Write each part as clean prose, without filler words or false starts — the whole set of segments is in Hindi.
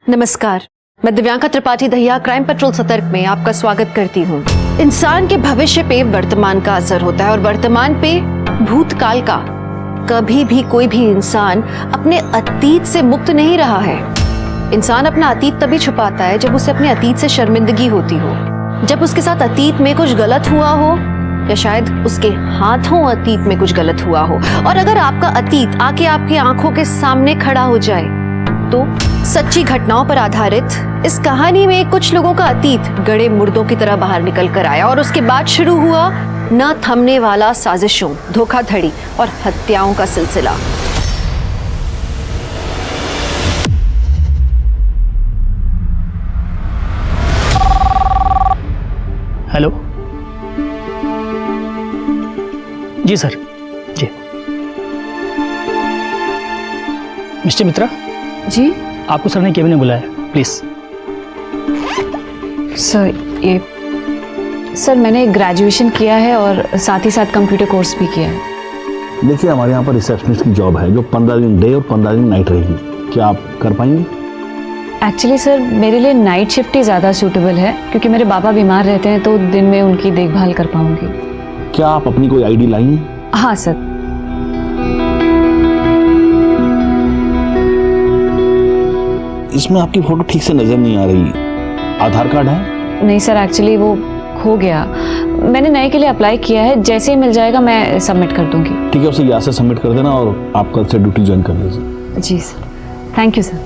नमस्कार, मैं दिव्यांका त्रिपाठी दहिया क्राइम पेट्रोल सतर्क में आपका स्वागत करती हूँ। इंसान के भविष्य पे वर्तमान का असर होता है और वर्तमान पे भूतकाल का। कभी भी कोई भी इंसान अपने अतीत से मुक्त नहीं रहा है। इंसान अपना अतीत तभी छुपाता है जब उसे अपने अतीत से शर्मिंदगी होती हो, जब उसके साथ अतीत में कुछ गलत हुआ हो या शायद उसके हाथों अतीत में कुछ गलत हुआ हो। और अगर आपका अतीत आके आपकी आंखों के सामने खड़ा हो जाए तो सच्ची घटनाओं पर आधारित इस कहानी में कुछ लोगों का अतीत गड़े मुर्दों की तरह बाहर निकल कर आया और उसके बाद शुरू हुआ न थमने वाला साजिशों, धोखाधड़ी और हत्याओं का सिलसिला। हेलो जी सर, जी मिस्टर मित्रा जी आपको सर ने केबिन में बुलाया, प्लीज। सर मैंने ग्रेजुएशन किया है और साथ ही साथ कंप्यूटर कोर्स भी किया है। देखिए, हमारे यहाँ पर रिसेप्शनिस्ट की जॉब है जो 15 दिन डे और 15 दिन नाइट रहेगी। क्या आप कर पाएंगे? एक्चुअली सर मेरे लिए नाइट शिफ्ट ही ज़्यादा सूटेबल है क्योंकि मेरे पापा बीमार रहते हैं तो दिन में उनकी देखभाल कर पाऊंगी। क्या आप अपनी कोई आईडी लाई हैं? हाँ सर। इसमें आपकी फोटो ठीक से नजर नहीं आ रही। आधार कार्ड है? नहीं सर, एक्चुअली वो खो गया। मैंने नए के लिए अप्लाई किया है, जैसे ही मिल जाएगा मैं सबमिट कर दूंगी। ठीक है, उसे यहाँ से सबमिट कर देना और आप कल से ड्यूटी ज्वाइन कर लीजिए। जी सर, थैंक यू सर।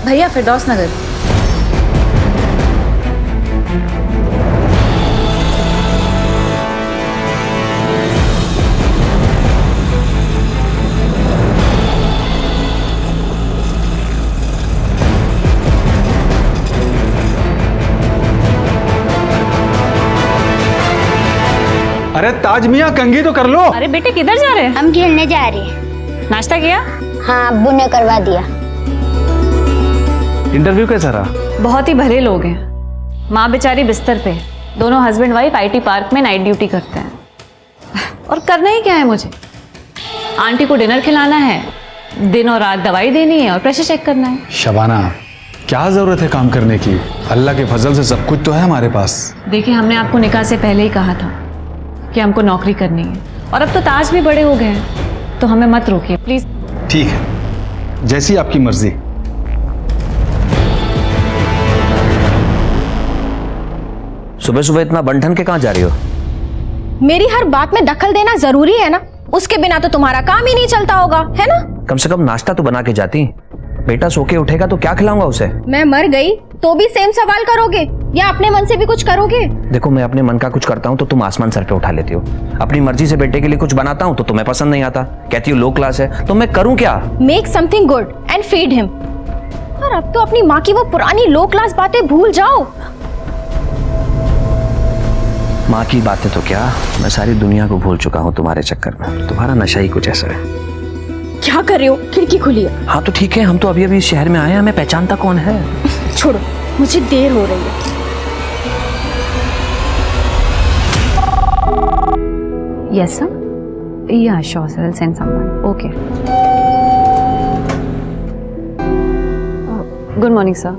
भैया फिरदौस नगर। अरे ताज मियां, कंघी तो कर लो। अरे बेटे किधर जा रहे हैं? हम खेलने जा रहे हैं। नाश्ता किया? हाँ, अब्बू ने करवा दिया। इंटरव्यू कैसा रहा? बहुत ही भले लोग हैं। माँ बेचारी बिस्तर पे, दोनों हस्बैंड वाइफ आईटी पार्क में नाइट ड्यूटी करते हैं। और करना ही क्या है मुझे? आंटी को डिनर खिलाना है, दिन और रात दवाई देनी है और प्रेशर चेक करना है। शबाना, क्या जरूरत है काम करने की? अल्लाह के फजल से सब कुछ तो है हमारे पास। देखिए, हमने आपको निकाह से पहले ही कहा था कि हमको नौकरी करनी है और अब तो ताज भी बड़े हो गए हैं, तो हमें मत रोकिए प्लीज। ठीक है, जैसी आपकी मर्जी। सुबह सुबह इतना बंठन के कहाँ जा रही हो? मेरी हर बात में दखल देना जरूरी है ना? उसके बिना तो तुम्हारा काम ही नहीं चलता होगा, है ना? कम से कम नाश्ता तो बना के जाती। बेटा सो के उठेगा तो क्या खिलाऊंगा उसे? मैं मर गई तो भी सेम सवाल करोगे या अपने मन से भी कुछ करोगे? देखो, मैं अपने मन का कुछ करता हूँ तो तुम आसमान सर पे उठा लेती हो। अपनी मर्जी से बेटे के लिए कुछ बनाता हूँ तो तुम्हें पसंद नहीं आता, कहती हो लो क्लास है। तो मैं करूँ क्या? Make something good and feed him. और अब तो अपनी माँ की वो पुरानी लो क्लास बातें भूल जाओ। माँ की बातें तो क्या, मैं सारी दुनिया को भूल चुका हूँ तुम्हारे चक्कर में। तुम्हारा नशा ही कुछ ऐसा है। क्या कर रहे हो? खिड़की खुली है। हाँ तो ठीक है, हम तो अभी अभी इस शहर में आए हैं, हमें पहचानता कौन है? छोड़ो, मुझे देर हो रही है। Yes sir. Yeah, sure sir. I'll send someone. Okay. Good morning sir.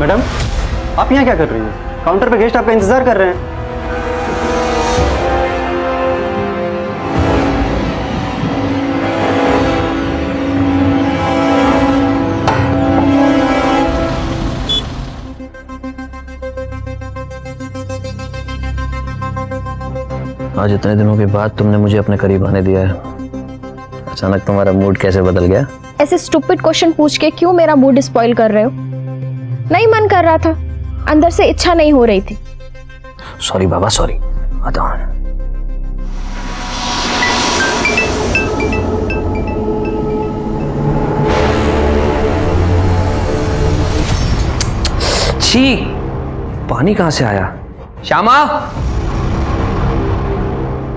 Madam, आप यहाँ क्या कर रही हैं? काउंटर पे गेस्ट आपका इंतजार कर रहे हैं। आज इतने दिनों के बाद तुमने मुझे अपने करीब आने दिया है। अचानक तुम्हारा मूड कैसे बदल गया? ऐसे स्टूपिड क्वेश्चन पूछ के क्यों मेरा मूड स्पॉइल कर रहे हो? नहीं मन कर रहा था, अंदर से इच्छा नहीं हो रही थी। सॉरी बाबा, सॉरी। आता हूँ। छी, पानी कहां से आया? श्यामा,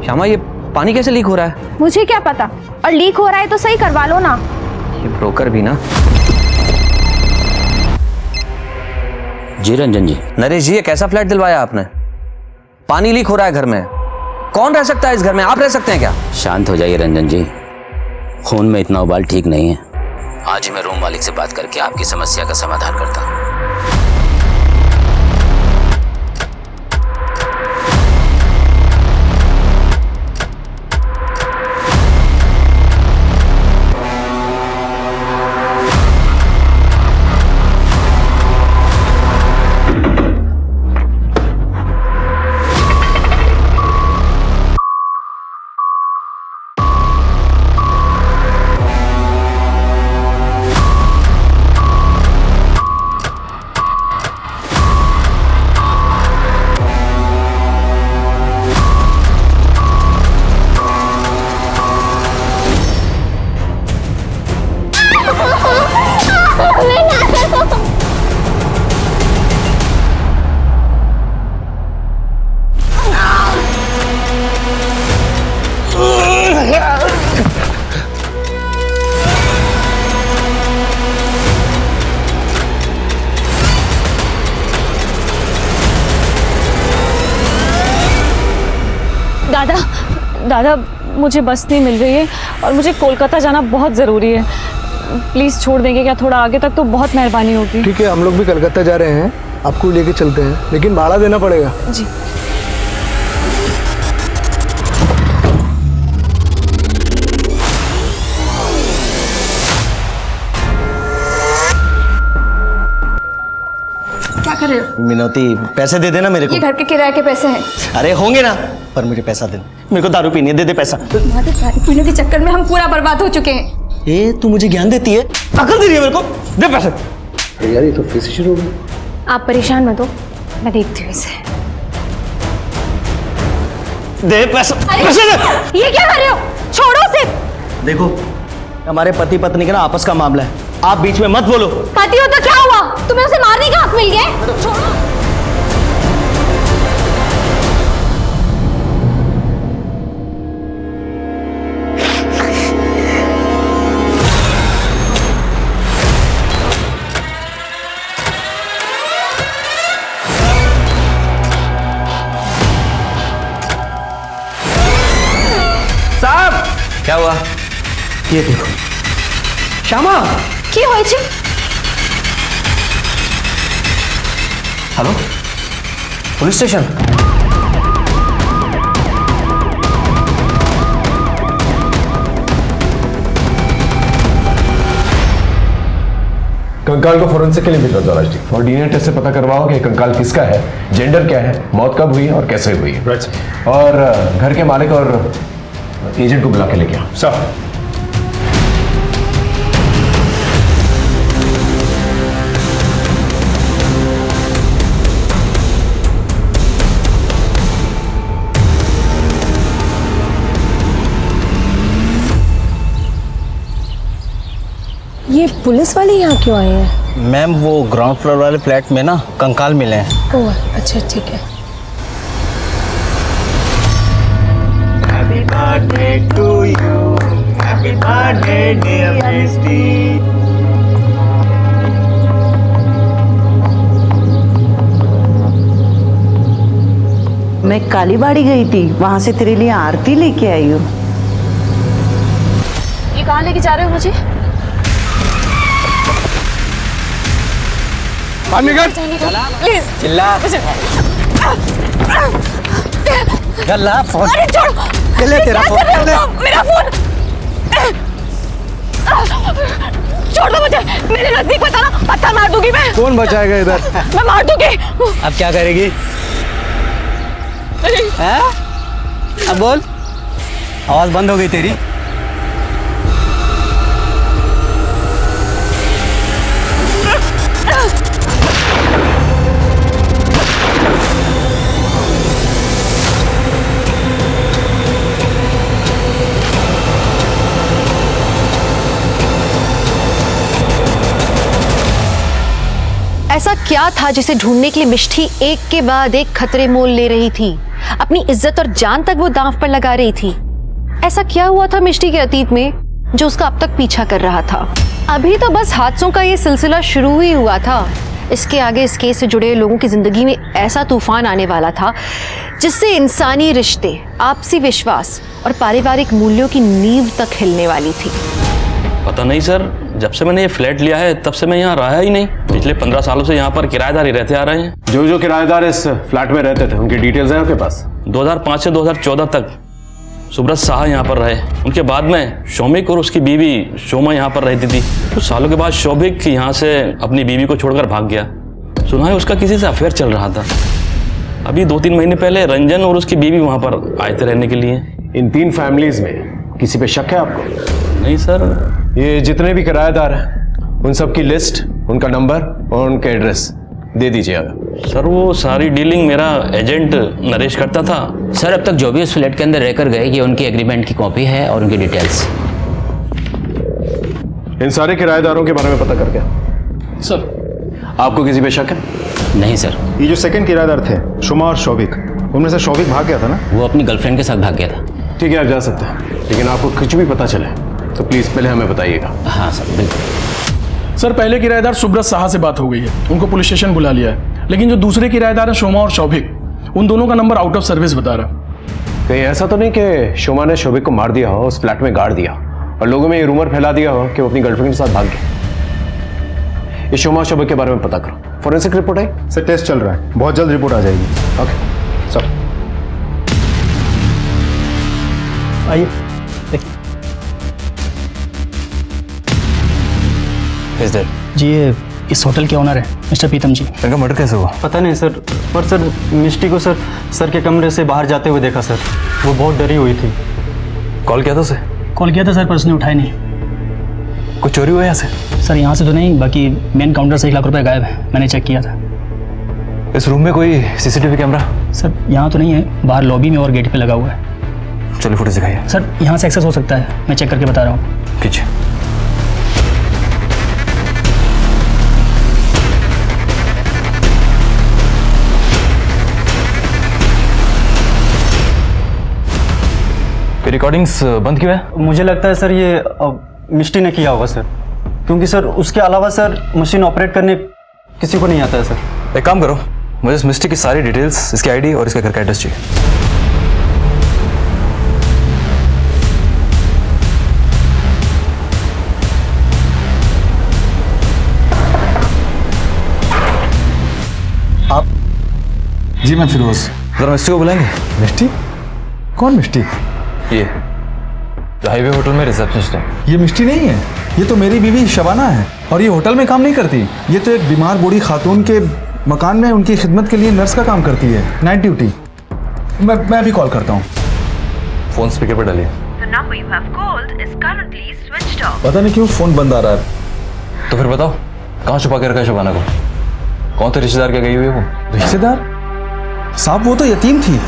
श्यामा, ये पानी कैसे लीक हो रहा है? मुझे क्या पता, और लीक हो रहा है तो सही करवा लो ना। ये ब्रोकर भी ना। जी रंजन जी। नरेश जी, ये कैसा फ्लैट दिलवाया आपने? पानी लीक हो रहा है घर में। कौन रह सकता है इस घर में? आप रह सकते हैं क्या? शांत हो जाइए रंजन जी, खून में इतना उबाल ठीक नहीं है। आज ही मैं रूम मालिक से बात करके आपकी समस्या का समाधान करता हूँ। दादा, मुझे बस नहीं मिल रही है और मुझे कोलकाता जाना बहुत ज़रूरी है। प्लीज़ छोड़ देंगे क्या? थोड़ा आगे तक तो बहुत मेहरबानी होगी। ठीक है, हम लोग भी कलकत्ता जा रहे हैं, आपको लेके चलते हैं, लेकिन भाड़ा देना पड़ेगा। जी। क्या कर रहे हो? मिनोती, पैसे दे देना मेरे को। ये घर के किराए के पैसे हैं। अरे होंगे ना, पर मुझे पैसा दे। मेरे को दारू पीनी है, दे दे पैसा। तुम्हारे दारू पीने के चक्कर में हम पूरा बर्बाद हो चुके हैं। ए, तू मुझे ज्ञान देती है, अकल दे रही है मेरे को। दे पैसे। यार ये तो फिर से शुरू हो गया। आप परेशान मत हो, मैं देखती हूँ इसे। दे पैसा, पैसे दे। ये क्या कर रहे हो? छोड़ो उसे। देखो, हमारे पति पत्नी का ना आपस का मामला है, आप बीच में मत बोलो। पति हो तो क्या हुआ? तुम्हें उसे मारने का हक मिल गया? छोड़ो। क्या हुआ? ये देखो श्यामा। কি হয়েছে? Hello, police station. कंकाल को फोरेंसिक के लिए भेजो दौराज जी, और डीएनए टेस्ट से पता करवाओ कि कंकाल किसका है, जेंडर क्या है, मौत कब हुई और कैसे हुई। और घर के मालिक और एजेंट को बुला के लेके आओ। सर। ये पुलिस वाले यहाँ क्यों आए हैं? मैम, वो ग्राउंड फ्लोर वाले फ्लैट में ना कंकाल मिले हैं। ओह, अच्छा ठीक है। Happy birthday to you, happy birthday dear Misty। मैं कालीबाड़ी गई थी, वहां से तेरे लिए आरती लेके आई हूँ। ये कहाँ लेके जा रहे हो मुझे? प्लीज चिल्ला। गल्ला फोन। अरे छोड़। ले तेरा फोन। मेरा फोन। छोड़ दो मुझे, मेरे नजदीक मत आना, पत्थर मार दूंगी मैं। कौन बचाएगा इधर? मैं मार दूंगी। अब क्या करेगी? हैं? अब बोल, आवाज बंद हो गई तेरी। ऐसा क्या था जिसे ढूंढने के लिए मिष्टी एक के बाद एक खतरे मोल ले रही थी, अपनी इज्जत और जान तक वो दांव पर लगा रही थी? ऐसा क्या हुआ था मिष्टी के अतीत में जो उसका अब तक पीछा कर रहा था? अभी तो बस हादसों का ये सिलसिला शुरू ही हुआ था। इसके आगे इस केस से जुड़े लोगों की जिंदगी में ऐसा तूफान आने वाला था जिससे इंसानी रिश्ते, आपसी विश्वास और पारिवारिक मूल्यों की नींव तक हिलने वाली थी। पता नहीं सर, जब से मैंने ये फ्लैट लिया है तब से मैं यहाँ रहा ही नहीं। पिछले 15 सालों से यहाँ पर किराएदार ही रहते आ रहे हैं। जो जो किराएदार इस फ्लैट में रहते थे उनकी डिटेल्स हैं आपके पास? 2005 से 2014 तक सुब्रत साहा यहाँ पर रहे। उनके बाद में शौमिक और उसकी बीवी शोमा यहाँ पर रहती थी। कुछ सालों के बाद शौमिक यहाँ से अपनी बीवी को छोड़कर भाग गया। सुना है उसका किसी से अफेयर चल रहा था। अभी 2-3 महीने पहले रंजन और उसकी बीवी वहाँ पर आए थे रहने के लिए। इन 3 फैमिलीज में किसी पे शक है आपको? नहीं सर। ये जितने भी किराएदार हैं उन सब की लिस्ट, उनका नंबर और उनका एड्रेस दे दीजिएगा। सर वो सारी डीलिंग मेरा एजेंट नरेश करता था। सर अब तक जो भी उस फ्लैट के अंदर रहकर गए ये उनकी एग्रीमेंट की कॉपी है और उनकी डिटेल्स। इन सारे किराएदारों के बारे में पता करके सर आपको किसी पे शक है? नहीं सर। ये जो सेकंड किराएदार थे शोमा और शौविक, उनमें से शौविक भाग गया था ना? वो अपनी गर्लफ्रेंड के साथ भाग गया था। ठीक है, आप जा सकते हैं, लेकिन आपको कुछ भी पता चले तो प्लीज पहले हमें बताइएगा। हाँ सर बिल्कुल। सर पहले किराएदार सुब्रत साहा से बात हो गई है, उनको पुलिस स्टेशन बुला लिया है। लेकिन जो दूसरे किराएदार हैं शोमा और शौभिक, उन दोनों का नंबर आउट ऑफ सर्विस बता रहा। कहीं ऐसा तो नहीं कि शोमा ने शौभिक को मार दिया हो, उस फ्लैट में गाड़ दिया और लोगों में ये रूमर फैला दिया हो कि वो अपनी गर्लफ्रेंड के साथ भाग गया? ये शोमा और शौभिक के बारे में पता करो। फॉरेंसिक रिपोर्ट आई? सर टेस्ट चल रहा है, बहुत जल्द रिपोर्ट आ जाएगी। ओके सर आइए। जी ये इस होटल के ओनर है मिस्टर प्रीतम जी। इनका मर्डर कैसे हुआ? पता नहीं सर, पर सर मिष्टी को सर के कमरे से बाहर जाते हुए देखा सर। वो बहुत डरी हुई थी। कॉल किया था उसे? कॉल किया था सर पर उसने उठाया नहीं। कुछ चोरी हुआ यहाँ से? सर यहाँ से तो नहीं, बाकी मेन काउंटर से 1 लाख रुपए गायब है, मैंने चेक किया था। इस रूम में कोई सीसीटीवी कैमरा? सर यहाँ तो नहीं है, बाहर लॉबी में और गेट पे लगा हुआ है। चलिए फुटेज दिखाइए। सर यहाँ से एक्सेस हो सकता है, मैं चेक करके बता रहा हूँ। कीजिए। रिकॉर्डिंग्स बंद क्यों है? मुझे लगता है सर ये मिष्टी ने किया होगा सर, क्योंकि सर उसके अलावा सर मशीन ऑपरेट करने किसी को नहीं आता है सर। एक काम करो, मुझे इस मिस्टी की सारी डिटेल्स, इसकी आईडी और इसके घर का एड्रेस चाहिए। आप? जी मैं फिरोज। जरा मिस्टी को बुलाएंगे। मिष्टी? कौन मिष्टी? ये जो हाईवे होटल में रिसेप्शनिस्ट है। ये मिष्टी नहीं है, ये तो मेरी बीवी शबाना है और ये होटल में काम नहीं करती। ये तो एक बीमार बूढ़ी खातून के मकान में उनकी खिदमत के लिए नर्स का काम करती है, नाइट ड्यूटी। मैं भी कॉल करता हूँ। फोन स्पीकर पर डालिए। पता नहीं क्यों फोन बंद आ रहा है। तो फिर बताओ कहाँ छुपा के रखा है शबाना को? कौन थे रिश्तेदार क्या गई हुई है वो? रिश्तेदार? साहब वो तो यतीम थी,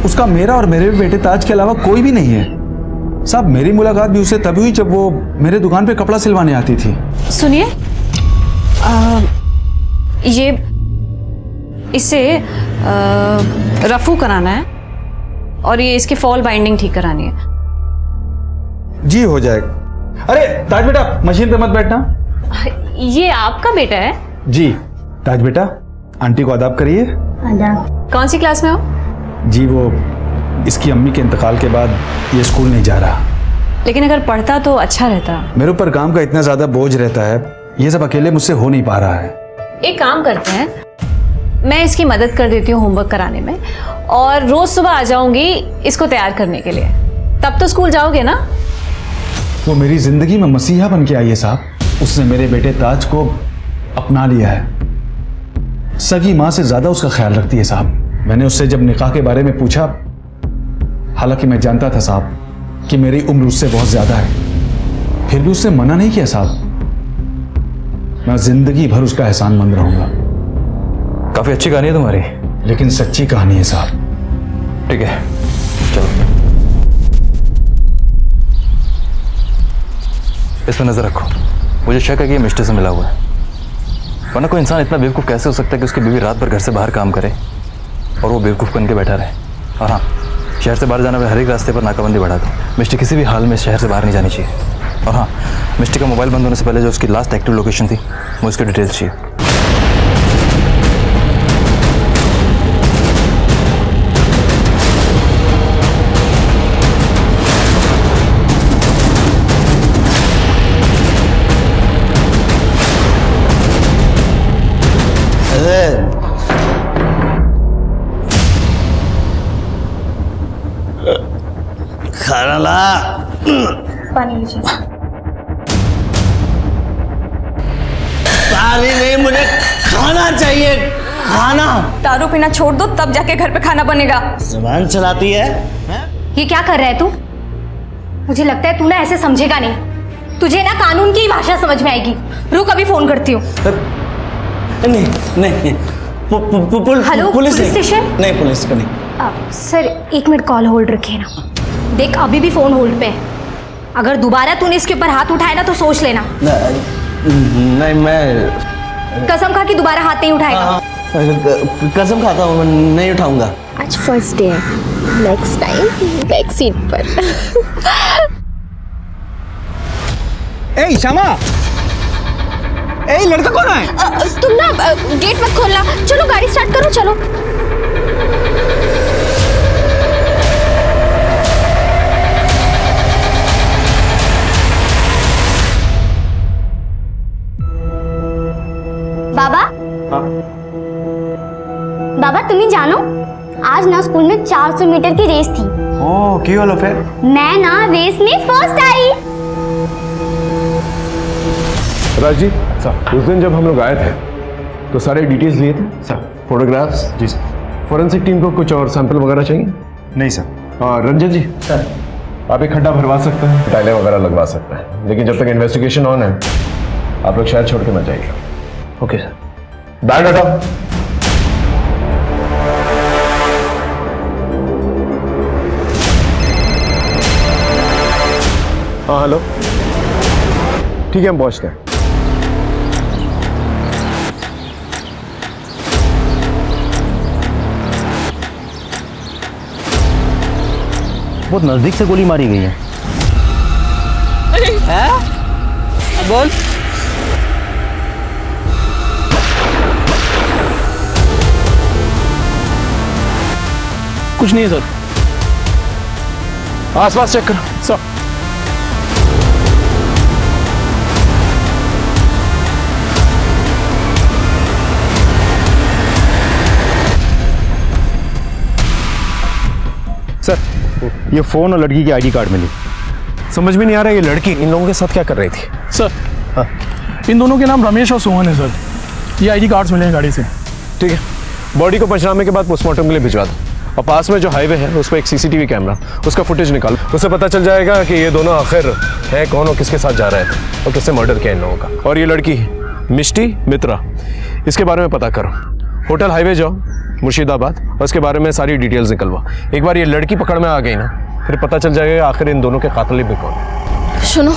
उसका मेरा और मेरे बेटे ताज के अलावा कोई भी नहीं है। साहब मेरी मुलाकात भी उससे तभी हुई जब वो मेरे दुकान पे कपड़ा सिलवाने आती थी। सुनिए, ये इसे रफू कराना है और ये इसकी फॉल बाइंडिंग ठीक करानी है। जी हो जाएगा। अरे ताज बेटा मशीन पे मत बैठना। ये आपका बेटा है? जी ताज बेटा, आंटी को आदाब करिए। कौन सी क्लास में हो? जी वो इसकी अम्मी के इंतकाल के बाद ये स्कूल नहीं जा रहा। लेकिन अगर पढ़ता तो अच्छा रहता। मेरे ऊपर काम का इतना ज्यादा बोझ रहता है, ये सब अकेले मुझसे हो नहीं पा रहा है। एक काम करते हैं, मैं इसकी मदद कर देती हूँ होमवर्क कराने में और रोज सुबह आ जाऊंगी इसको तैयार करने के लिए। तब तो स्कूल जाओगे ना? वो मेरी जिंदगी में मसीहा बन के आई है साहब। उसने मेरे बेटे ताज को अपना लिया है, सगी माँ से ज्यादा उसका ख्याल रखती है साहब। मैंने उससे जब निकाह के बारे में पूछा, हालांकि मैं जानता था साहब कि मेरी उम्र उससे बहुत ज्यादा है, फिर भी उसने मना नहीं किया साहब। मैं जिंदगी भर उसका एहसानमंद रहूंगा। काफी अच्छी कहानी है तुम्हारी, लेकिन सच्ची कहानी है साहब। ठीक है चलो इस पर नजर रखो। मुझे शक है कि ये मिस्टर से मिला हुआ है। वरना कोई इंसान इतना बेवकूफ़ कैसे हो सकता है कि उसकी बीवी रात भर घर से बाहर काम करे और वो बेवकूफ़ बन के बैठा रहे। और हाँ, शहर से बाहर जाने वाले हर एक रास्ते पर नाकाबंदी बढ़ा दो। मिस्टी किसी भी हाल में शहर से बाहर नहीं जानी चाहिए। और हाँ, मिस्टी का मोबाइल बंद होने से पहले जो उसकी लास्ट एक्टिव लोकेशन थी, मुझे उसकी डिटेल्स चाहिए। खाना ला। पानी लीजिए। पानी नहीं, मुझे खाना चाहिए, खाना। दारू पीना छोड़ दो तब जाके घर पे खाना बनेगा। जुबान चलाती है? ये क्या कर रहा है तू? मुझे लगता है तू ना ऐसे समझेगा नहीं। तुझे ना कानून की भाषा समझ में आएगी। रुक, अभी फोन करती हूँ। नहीं नहीं, हेलो, पुलिस स्टेशन? नहीं, पुलिस को नहीं। सर 1 मिनट कॉल होल्ड रखिए ना। देख, अभी भी फोन होल्ड पे है। अगर दोबारा तूने इसके ऊपर हाथ उठाया ना तो सोच लेना। नहीं, मैं कसम खा कि दोबारा हाथ नहीं उठाएगा। कसम खाता हूँ, मैं नहीं उठाऊंगा। आज फर्स्ट डे है, नेक्स्ट टाइम बैक सीट पर। ए श्यामा, ए लड़का कौन है? तुम ना गेट मत खोलना। चलो गाड़ी स्टार्ट करो, चलो। बाबा, बाबा तुम्हें जानो, आज ना स्कूल में 400 मीटर की रेस थी। ओह, क्यों लो फिर? मैं ना रेस में फर्स्ट आई। राज जी, सर, उस दिन जब हम लोग आए थे तो सारे डिटेल्स लिए थे सर, फोटोग्राफ्स। जी सर। फोरेंसिक टीम को कुछ और सैंपल वगैरह चाहिए? नहीं सर। और रंजन जी सर, आप एक खड्डा भरवा सकते हैं, टाइलें वगैरह लगवा सकते हैं, लेकिन जब तक इन्वेस्टिगेशन ऑन है आप लोग शहर छोड़ के मत जाइएगा। Okay sir. बैग हटाओ। हाँ हेलो, ठीक है हम पहुंचते हैं। बहुत नजदीक से गोली मारी गई है। बोल। कुछ नहीं है सर। आसपास चेक करो सर। सर, ये फोन और लड़की की आईडी कार्ड मिली। समझ में नहीं आ रहा ये लड़की इन लोगों के साथ क्या कर रही थी? सर, इन दोनों के नाम रमेश और सोहन है सर। ये आईडी कार्ड्स मिले हैं गाड़ी से। ठीक है, बॉडी को पंचनामे के बाद पोस्टमार्टम के लिए भिजवा दो, और पास में जो हाईवे है उस पर एक सीसीटीवी कैमरा, उसका फुटेज निकालो। उससे पता चल जाएगा कि ये दोनों आखिर है कौन और किसके साथ जा रहे थे और किससे मर्डर किया इन लोगों का। और ये लड़की मिष्टी मित्रा, इसके बारे में पता करो। होटल हाईवे जाओ मुर्शिदाबाद और इसके बारे में सारी डिटेल्स निकलवा। एक बार ये लड़की पकड़ में आ गई ना, फिर पता चल जाएगा आखिर इन दोनों के कातिल भी कौन है। सुनो,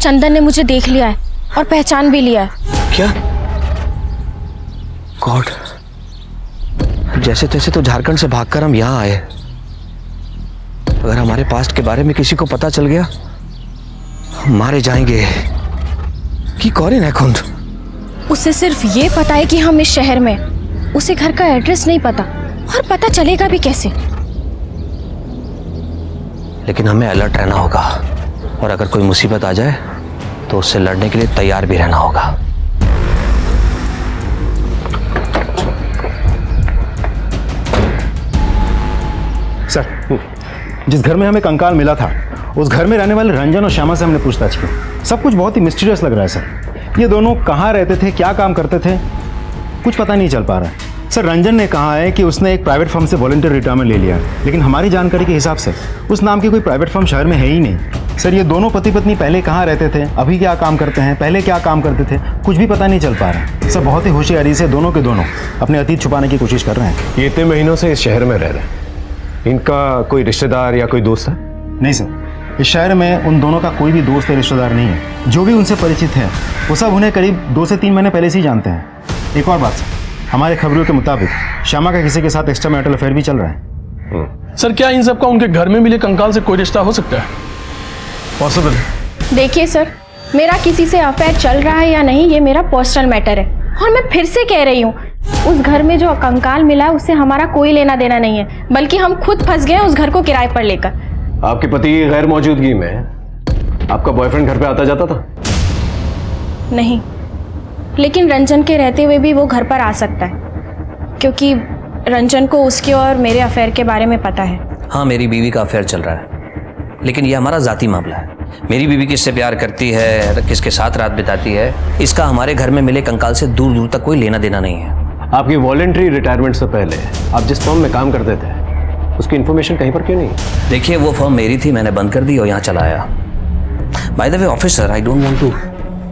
चंदन ने मुझे देख लिया है और पहचान भी लिया है। क्या? गॉड, जैसे तैसे तो झारखंड से भागकर हम यहाँ आए। अगर हमारे पास्ट के बारे में किसी को पता चल गया, हम मारे जाएंगे। कि कौन है खुंद? उसे सिर्फ ये पता है कि हम इस शहर में, उसे घर का एड्रेस नहीं पता, और पता चलेगा भी कैसे। लेकिन हमें अलर्ट रहना होगा, और अगर कोई मुसीबत आ जाए तो उससे लड़ने के लिए तैयार भी रहना होगा। सर, जिस घर में हमें कंकाल मिला था उस घर में रहने वाले रंजन और श्यामा से हमने पूछताछ की। सब कुछ बहुत ही मिस्टीरियस लग रहा है सर। ये दोनों कहाँ रहते थे, क्या काम करते थे, कुछ पता नहीं चल पा रहा है। सर, रंजन ने कहा है कि उसने एक प्राइवेट फर्म से वॉलंटियर रिटायरमेंट ले लिया, लेकिन हमारी जानकारी के हिसाब से उस नाम की कोई प्राइवेट फर्म शहर में है ही नहीं। सर, ये दोनों पति पत्नी पहले कहाँ रहते थे, अभी क्या काम करते हैं, पहले क्या काम करते थे, कुछ भी पता नहीं चल पा रहा है। सर, बहुत ही होशियारी से दोनों के दोनों अपने अतीत छुपाने की कोशिश कर रहे हैं। ये इतने महीनों से इस शहर में रह रहे हैं, इनका कोई रिश्तेदार या कोई दोस्त है? नहीं सर, इस शहर में उन दोनों का कोई भी दोस्त या रिश्तेदार नहीं है। जो भी उनसे परिचित है वो सब उन्हें करीब 2 से 3 महीने पहले से ही जानते हैं। एक और बात सर, हमारे खबरों के मुताबिक श्यामा का किसी के साथ एक्स्ट्रा मैरिटल अफेयर भी चल रहा है। सर क्या इन सबका उनके घर में मिले कंकाल से कोई रिश्ता हो सकता है? पॉसिबल। देखिए सर, मेरा किसी से अफेयर चल रहा है या नहीं ये मेरा पर्सनल मैटर है, और मैं फिर से कह रही हूँ उस घर में जो कंकाल मिला उससे हमारा कोई लेना देना नहीं है, बल्कि हम खुद फंस गए उस घर को किराए पर लेकर। आपके पति की गैर मौजूदगी में आपका बॉयफ्रेंड घर पे आता जाता था? नहीं, लेकिन रंजन के रहते हुए भी वो घर पर आ सकता है, क्योंकि रंजन को उसके और मेरे अफेयर के बारे में पता है। हाँ, मेरी बीवी का अफेयर चल रहा है, लेकिन यह हमारा जाती मामला है। मेरी बीवी किससे प्यार करती है, किसके साथ रात बिताती है, इसका हमारे घर में मिले कंकाल से दूर दूर तक कोई लेना देना नहीं है। आपकी वॉलंटरी रिटायरमेंट से पहले आप जिस फर्म में काम करते थे उसकी इन्फॉर्मेशन कहीं पर क्यों नहीं? देखिए, वो फर्म मेरी थी, मैंने बंद कर दी और यहाँ चला आया। By the way officer, I don't want to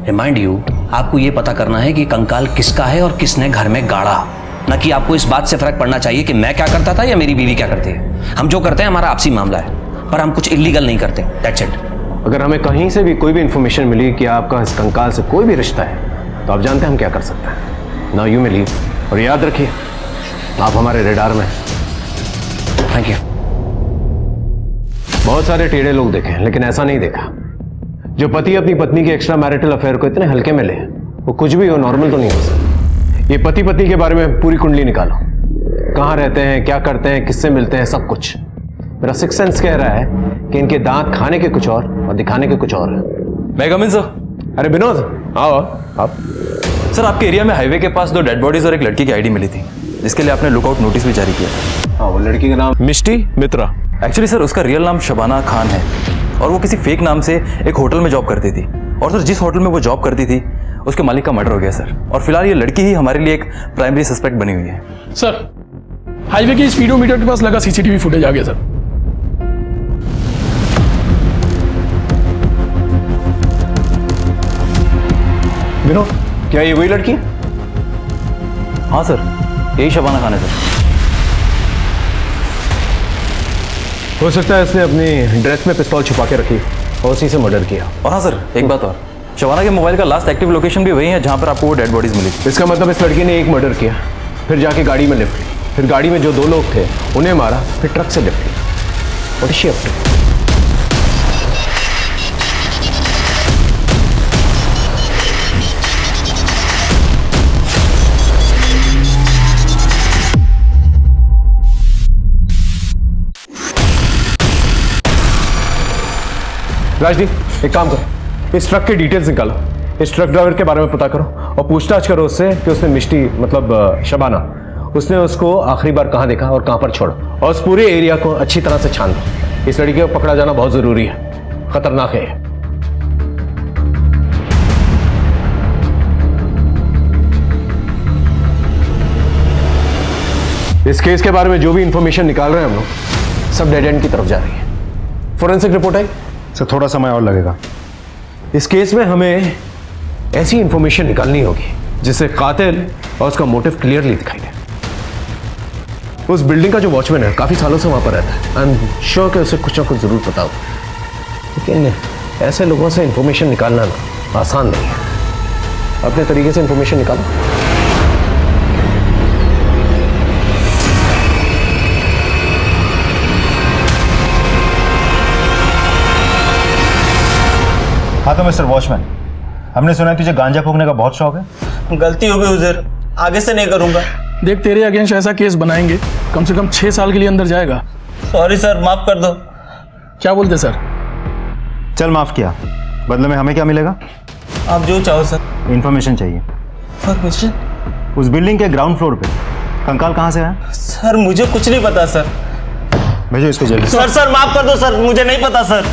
remind you, आपको ये पता करना है कि कंकाल किसका है और किसने घर में गाड़ा, न कि आपको इस बात से फर्क पड़ना चाहिए कि मैं क्या करता था या मेरी बीवी क्या करती है। हम जो करते हैं हमारा आपसी मामला है, पर हम कुछ इलीगल नहीं करते, दैट्स इट। अगर हमें कहीं से भी कोई भी इंफॉर्मेशन मिली कि आपका इस कंकाल से कोई भी रिश्ता है तो आप जानते हैं हम क्या कर सकते हैं। नाउ यू मे लीव, और याद रखिए आप हमारे रेडार में। Thank you. बहुत सारे टेढ़े लोग देखे हैं, लेकिन ऐसा नहीं देखा जो पति अपनी पत्नी के एक्स्ट्रा मैरिटल अफेयर को इतने हल्के में ले। वो कुछ भी हो, नॉर्मल तो नहीं हो सकता। ये पति पत्नी के बारे में पूरी कुंडली निकालो, कहाँ रहते हैं, क्या करते हैं, किससे मिलते हैं, सब कुछ। मेरा सिक्स सेंस कह रहा है कि इनके दांत खाने के कुछ और दिखाने के कुछ और है। मैं कम इन सर। अरे विनोद, आओ आप। सर, आपके एरिया में हाईवे के पास 2 डेड बॉडीज और एक लड़की की आईडी मिली थी, जिसके लिए आपने लुकआउट नोटिस भी जारी किया था। हाँ, वो लड़की का नाम मिष्टी मित्रा। एक्चुअली सर उसका रियल नाम शबाना खान है, और वो किसी फेक नाम से एक होटल में जॉब करती थी। और सर जिस होटल में वो जॉब करती थी उसके मालिक का मर्डर हो गया सर, और फिलहाल ये लड़की ही हमारे लिए एक प्राइमरी सस्पेक्ट बनी हुई है। सर हाईवे के स्पीडोमीटर के पास लगा सीसीटीवी फुटेज आ गया सर। विनोद, क्या ये वही लड़की? हाँ सर, यही शबाना खान है सर। हो सकता है इसने अपनी ड्रेस में पिस्तौल छुपा के रखी और उसी से मर्डर किया। और हाँ सर, एक बात और, शबाना के मोबाइल का लास्ट एक्टिव लोकेशन भी वही है जहाँ पर आपको वो डेड बॉडीज मिली। इसका मतलब इस लड़की ने एक मर्डर किया, फिर जाके गाड़ी में लिफ्ट ली, फिर गाड़ी में जो 2 लोग थे उन्हें मारा, फिर ट्रक से लिफ्ट ली। What is she up to? Rajdeep, एक काम करो, इस ट्रक की डिटेल्स निकालो, इस ट्रक ड्राइवर के बारे में पता करो और पूछताछ करो उससे कि उसने मिष्टी मतलब शबाना, उसने उसको आखिरी बार कहाँ देखा और कहाँ पर छोड़ा, और उस पूरे एरिया को अच्छी तरह से छान दो। इस लड़की को पकड़ा जाना बहुत जरूरी है, खतरनाक है। इस केस के बारे में जो भी इंफॉर्मेशन निकाल रहे हैं हम लोग, सब डेड एंड की तरफ जा रही है। फोरेंसिक रिपोर्ट आई सर, थोड़ा समय और लगेगा। इस केस में हमें ऐसी इंफॉर्मेशन निकालनी होगी जिससे कातिल और उसका मोटिव क्लियरली दिखाई दे। उस बिल्डिंग का जो वॉचमैन है काफी सालों से वहां पर रहता है, आई एम श्योर कि उसे कुछ ना कुछ जरूर पता होगा, लेकिन ऐसे लोगों से इंफॉर्मेशन निकालना ना आसान नहीं है। अपने तरीके से इंफॉर्मेशन निकालो। हाँ तो मिस्टर वॉचमैन, हमने सुना है तुझे गांजा फूकने का बहुत शौक है। गलती हो गई हुजूर, आगे से नहीं करूंगा। देख, तेरे अगेंस्ट ऐसा केस बनाएंगे कम से कम 6 साल के लिए अंदर जाएगा। सॉरी सर, माफ कर दो। क्या बोलते सर? चल माफ किया, बदले में हमें क्या मिलेगा? आप जो चाहो सर। इंफॉर्मेशन चाहिए। इंफॉर्मेशन? उस बिल्डिंग के ग्राउंड फ्लोर पे कंकाल कहाँ से आया? सर मुझे कुछ नहीं पता सर। भेजो इसको जल्दी। सर माफ कर दो सर, मुझे नहीं पता सर।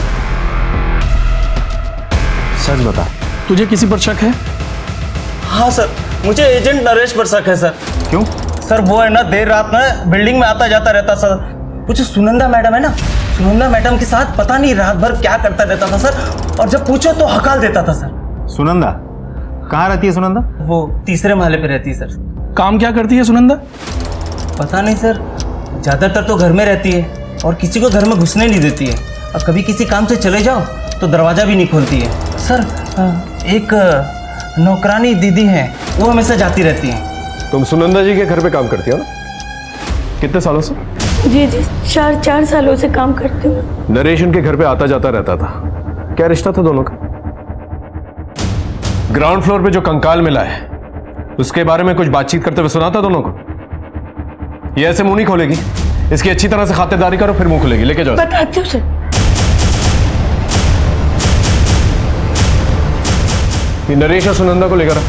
सच बता, तुझे किसी पर शक है? हाँ सर, मुझे एजेंट नरेश पर शक है सर। क्यों? सर वो है ना, देर रात में बिल्डिंग में आता जाता रहता सर। वो जो सुनंदा मैडम है ना, सुनंदा मैडम के साथ पता नहीं रात भर क्या करता रहता था सर, और जब पूछो तो हकाल देता था सर। सुनंदा कहाँ रहती है? सुनंदा वो 3रे महले पे रहती है सर। काम क्या करती है सुनंदा? पता नहीं सर, ज्यादातर तो घर में रहती है और किसी को घर में घुसने नहीं देती है, और कभी किसी काम से चले जाओ तो दरवाजा भी नहीं खोलती है सर। एक नौकरानी दीदी है, वो हमेशा जाती रहती है। तुम सुनंदा जी के घर पे काम करती हो ना? कितने सालों से? जी जी, 4 सालों से काम करती हूँ। नरेश उनके घर पे आता जाता रहता था। क्या रिश्ता था दोनों का? ग्राउंड फ्लोर पे जो कंकाल मिला है उसके बारे में कुछ बातचीत करते हुए सुना था दोनों को? ये ऐसे मुंह नहीं खोलेगी, इसकी अच्छी तरह से खातिरदारी करो फिर मुंह खुलेगी। लेके जाओ। बताती हूँ सर। ये नरेश और सुनंदा को लेकर आ।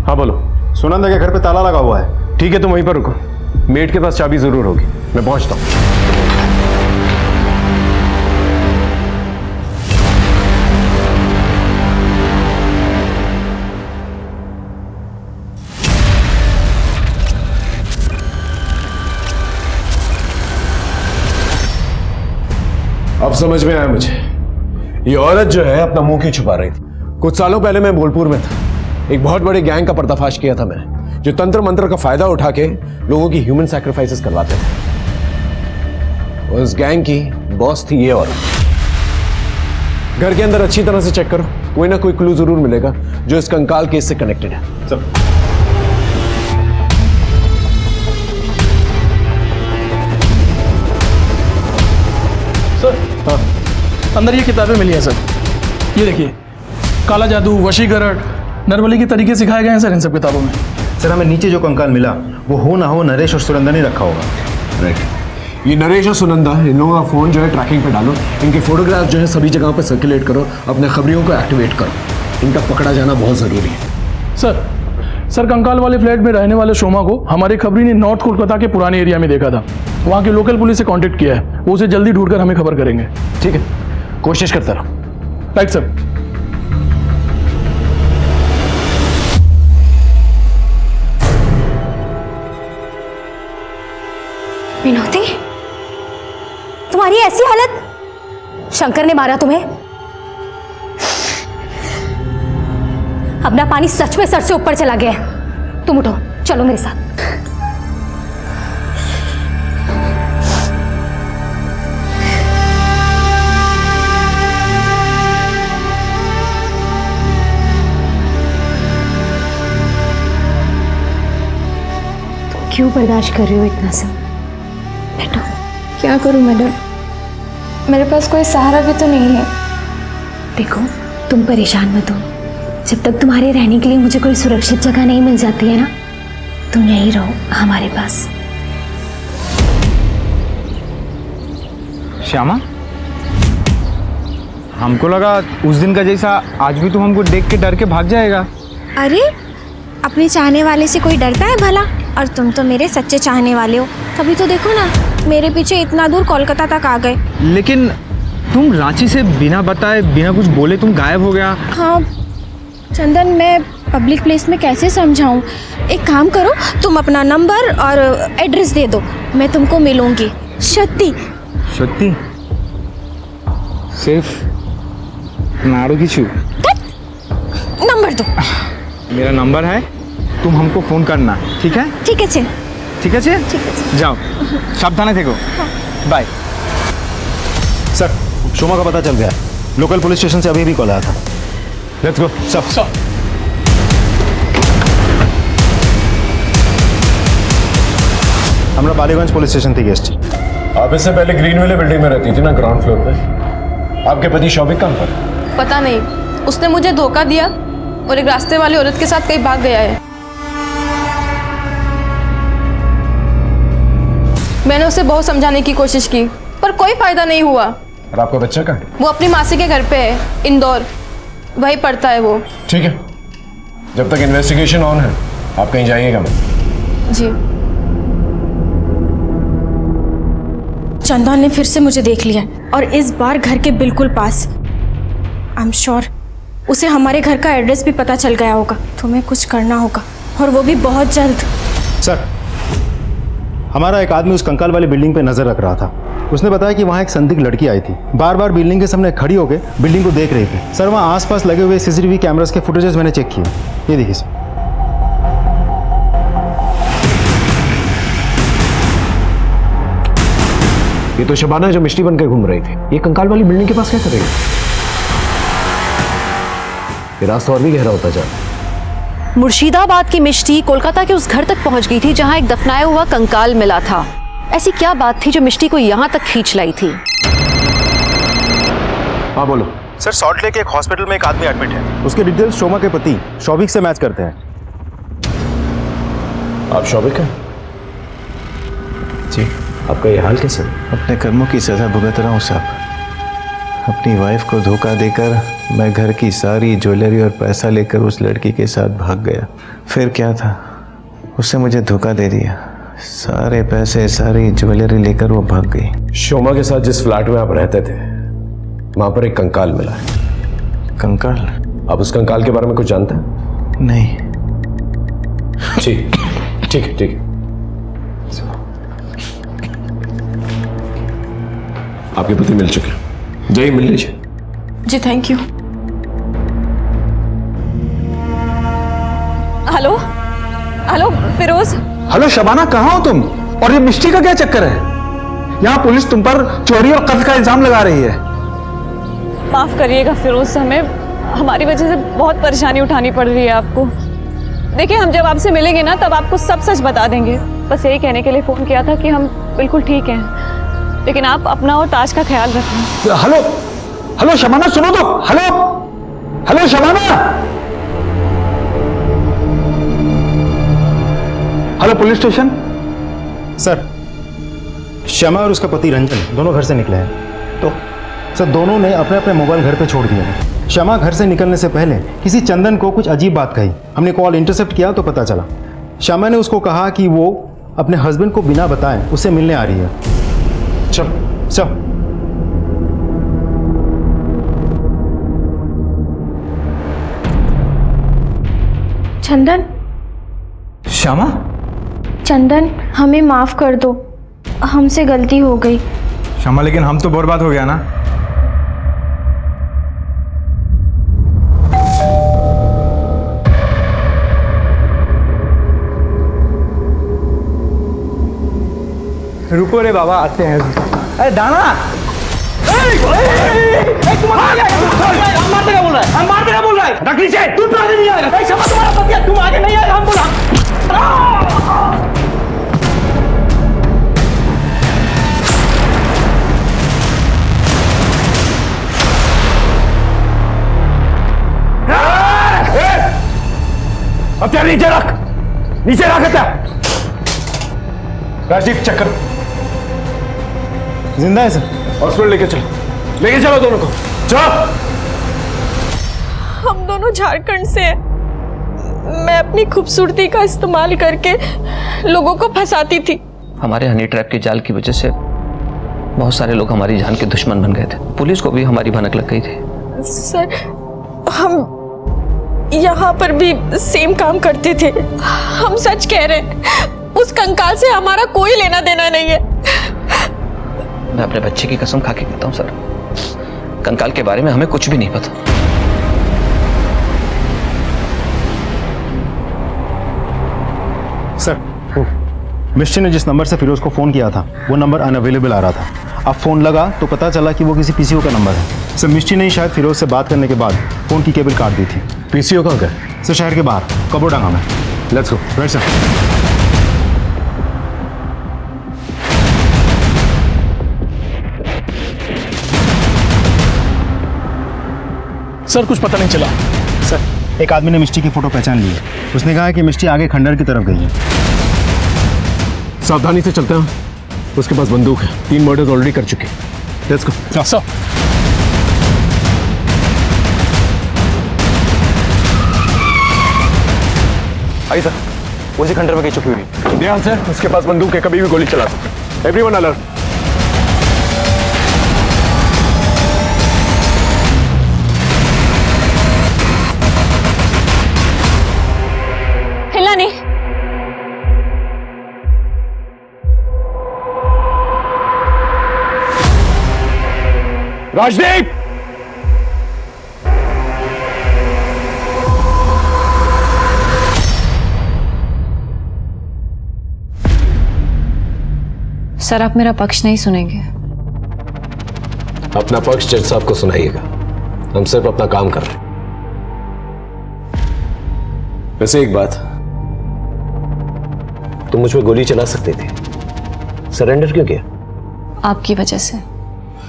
हाँ बोलो। सुनंदा के घर पे ताला लगा हुआ है। ठीक है तुम वहीं पर रुको, मेट के पास चाबी जरूर होगी, मैं पहुंचता हूं। अब समझ में आया मुझे, ये औरत जो है अपना मुंह क्यों छुपा रही थी। कुछ सालों पहले मैं बोलपुर में था, एक बहुत बड़े गैंग का पर्दाफाश किया था मैंने, जो तंत्र मंत्र का फायदा उठा के लोगों की ह्यूमन सैक्रिफाइसेस करवाते थे। उस गैंग की बॉस थी ये औरत। घर के अंदर अच्छी तरह से चेक करो, कोई ना कोई क्लू जरूर मिलेगा जो इस कंकाल केस से कनेक्टेड है। सब सर हाँ, अंदर ये किताबें मिली हैं सर। ये देखिए, काला जादू, वशीकरण, नरबली के तरीके सिखाए गए हैं सर इन सब किताबों में। सर हमें नीचे जो कंकाल मिला वो हो ना हो नरेश और सुनंदा ने रखा होगा। राइट, ये नरेश और सुनंदा, इन लोगों का फोन जो है ट्रैकिंग पे डालो, इनके फोटोग्राफ जो है सभी जगहों पे सर्कुलेट करो, अपने खबरियों को एक्टिवेट करो। इनका पकड़ा जाना बहुत जरूरी है। सर कंकाल वाले फ्लैट में रहने वाले शोमा को हमारे खबरी ने नॉर्थ कोलकाता के पुराने एरिया में देखा था। वहाँ की लोकल पुलिस से कांटेक्ट किया है, वो उसे जल्दी ढूंढकर हमें खबर करेंगे। ठीक है, कोशिश करता रहो। Right sir. विनोदी, तुम्हारी ऐसी हालत? शंकर ने मारा तुम्हें? अपना पानी सच में सर से ऊपर चला गया है। तुम उठो, चलो मेरे साथ। तुम क्यों बर्दाश्त कर रही हो इतना सब? बैठो। क्या करूँ मैडम, मेरे पास कोई सहारा भी तो नहीं है। देखो, तुम परेशान मत हो। जब तक तुम्हारे रहने के लिए मुझे कोई सुरक्षित जगह नहीं मिल जाती है ना, तुम यहीं रहो हमारे पास। श्यामा, हमको लगा उस दिन का जैसा आज भी तुम हमको देख के डर के भाग जाएगा। अरे, अपने चाहने वाले से कोई डरता है भला? और तुम तो मेरे सच्चे चाहने वाले हो। तभी तो देखो ना, मेरे पीछे इतना दूर कोलकाता तक आ गए। लेकिन तुम रांची से बिना बताए, बिना कुछ बोले तुम गायब हो गया। हाँ चंदन, मैं पब्लिक प्लेस में कैसे समझाऊं? एक काम करो, तुम अपना नंबर और एड्रेस दे दो, मैं तुमको मिलूंगी। सत्ती सत्ती सिर्फ नाड़ू की छू। नंबर दो। मेरा नंबर है, तुम हमको फोन करना, ठीक है? ठीक है चल। ठीक है चल, जाओ, सावधान देखो। बाय। सर, शोमा का पता चल गया, लोकल पुलिस स्टेशन से अभी भी कॉल आया था। Let's go. सब हमरा बालीगंज पुलिस स्टेशन थी गेस्ट। आप इससे पहले ग्रीन वेले बिल्डिंग में रहती थी ना, ग्राउंड फ्लोर पे। आपके पति शौबिक कहाँ पर? पता नहीं, उसने मुझे धोखा दिया और एक रास्ते वाली औरत के साथ कहीं भाग गया है। मैंने उसे बहुत समझाने की कोशिश की पर कोई फायदा नहीं हुआ। और आपका बच्चा कहाँ? वो अपनी मासी के घर पे है, इंदौर, वहीं पढ़ता है वो। ठीक है, जब तक इन्वेस्टिगेशन ऑन है आप कहीं जाइएगा मत। जी। चंदन ने फिर से मुझे देख लिया और इस बार घर के बिल्कुल पास। आई एम श्योर उसे हमारे घर का एड्रेस भी पता चल गया होगा। तुम्हें कुछ करना होगा और वो भी बहुत जल्द। सर, हमारा एक आदमी उस कंकाल वाली बिल्डिंग पे नजर रख रहा था। उसने बताया कि वहाँ एक संदिग्ध लड़की आई थी, बार बार बिल्डिंग के सामने खड़ी होकर बिल्डिंग को देख रही थी। सर, वहाँ आसपास लगे हुए सीसीटीवी कैमरास के फुटेजेस मैंने चेक किए। ये देखिए सर। ये तो शबाना जो मिष्टी बनकर घूम रही थी, ये कंकाल वाली बिल्डिंग के पास क्या करेगी? ये रास्ता और भी गहरा होता जा रहा है। मुर्शिदाबाद की मिष्टी कोलकाता के उस घर तक पहुंच गई थी जहां एक दफनाया हुआ कंकाल मिला था। ऐसी क्या बात थी जो मिष्टी को यहां तक खींच लाई थी? हाँ बोलो। सर सॉल्ट लेक एक हॉस्पिटल में एक आदमी एडमिट है। उसके डिटेल्स शोमा के पति शौविक से मैच करते हैं। आप शौविक हैं? जी। आपका ये हाल कैसे? अपने कर्मों की सजा भुगत रहा हूँ साहब। अपनी वाइफ को धोखा देकर मैं घर की सारी ज्वेलरी और पैसा लेकर उस लड़की के साथ भाग गया। फिर क्या था, उसने मुझे धोखा दे दिया। सारे पैसे सारी ज्वेलरी लेकर वो भाग गई। शोमा के साथ जिस फ्लैट में आप रहते थे वहां पर एक कंकाल मिला है। कंकाल? आप उस कंकाल के बारे में कुछ जानते हैं? नहीं। ठीक ठीक है, ठीक है। आपके पति मिल चुके हैं, जाइए मिल लीजिए। जी thank you. Hello hello Firoz. Hello Shabana, कहाँ हो तुम? और ये मिष्टी का क्या चक्कर है? यहाँ पुलिस तुम पर चोरी और कत्ल का इल्जाम लगा रही है। माफ करिएगा फिरोज, हमें हमारी वजह से बहुत परेशानी उठानी पड़ रही है आपको। देखिए हम जब आपसे मिलेंगे ना तब आपको सब सच बता देंगे। बस यही कहने के लिए फोन किया था कि हम बिल्कुल ठीक हैं, लेकिन आप अपना और ताज का ख्याल रखें। हेलो हेलो शबाना, सुनो तो। Hello hello Shabana. Hello police station. Sir Shyama और उसका पति रंजन दोनों घर से निकले हैं। तो सर दोनों ने अपने अपने मोबाइल घर पे छोड़ दिए हैं। श्यामा घर से निकलने से पहले किसी चंदन को कुछ अजीब बात कही। हमने कॉल इंटरसेप्ट किया तो पता चला श्यामा ने उसको कहा कि वो अपने हस्बैंड को बिना बताए उससे मिलने आ रही है। चल चल। चंदन। श्यामा? चंदन हमें माफ कर दो, हमसे गलती हो गई। श्यामा लेकिन हम तो बर्बाद हो गया ना। रुको रे बाबा, आते हैं। अरे दाना, हम मारते क्या बोल रहा है? हम मारते क्या बोल रहा है? रख लीजिए। तू तो आगे नहीं आएगा। क्षमा तुम्हारा पति है, तुम आगे नहीं आएगा। हम बोला अब क्या नीचे रख, नीचे रख। राजीव चेक करो। जिंदा है सर। हॉस्पिटल लेके चलो दोनों को। चलो। हम दोनों झारखंड से हैं। मैं अपनी खूबसूरती का इस्तेमाल करके लोगों को फंसाती थी। हमारे हनी ट्रैप के जाल की वजह से बहुत सारे लोग हमारी जान के दुश्मन बन गए थे। पुलिस को भी हमारी भनक लग गई थी। सर हम यहाँ पर भी सेम काम करते थे। हम सच कह रहे हैं, उस कंकाल से हमारा कोई लेना देना नहीं है। मैं अपने बच्चे की कसम खा के कहता हूँ सर, कंकाल के बारे में हमें कुछ भी नहीं पता। सर मिस्टी ने जिस नंबर से फिरोज को फोन किया था वो नंबर अनअवेलेबल आ रहा था। अब फोन लगा तो पता चला कि वो किसी पीसीओ का नंबर है। सर मिस्टी ने शायद फिरोज से बात करने के बाद फोन की केबल काट दी थी। पीसीओ कहाँ गए? सर शहर के बाहर कबोडांगा में। Let's go. Right sir. Sir कुछ पता नहीं चला। सर एक आदमी ने मिस्टी की फोटो पहचान ली है। उसने कहा कि मिस्टी आगे खंडर की तरफ गई है। सावधानी से चलते हैं। उसके पास बंदूक है, 3 मर्डर्स ऑलरेडी कर चुके। Let's go. Sir I sir, उसी खंडर में कहीं छुपी हुई। ध्यान से, उसके पास बंदूक है, कभी भी गोली चला सकते। Everyone alert. हिलना नहीं। राजदीप, सर आप मेरा पक्ष नहीं सुनेंगे। अपना पक्ष जज साहब को सुनाइएगा। हम सिर्फ अपना काम कर रहे हैं। वैसे एक बात, तुम मुझ पे गोली चला सकते थे, सरेंडर क्यों किया? आपकी वजह से।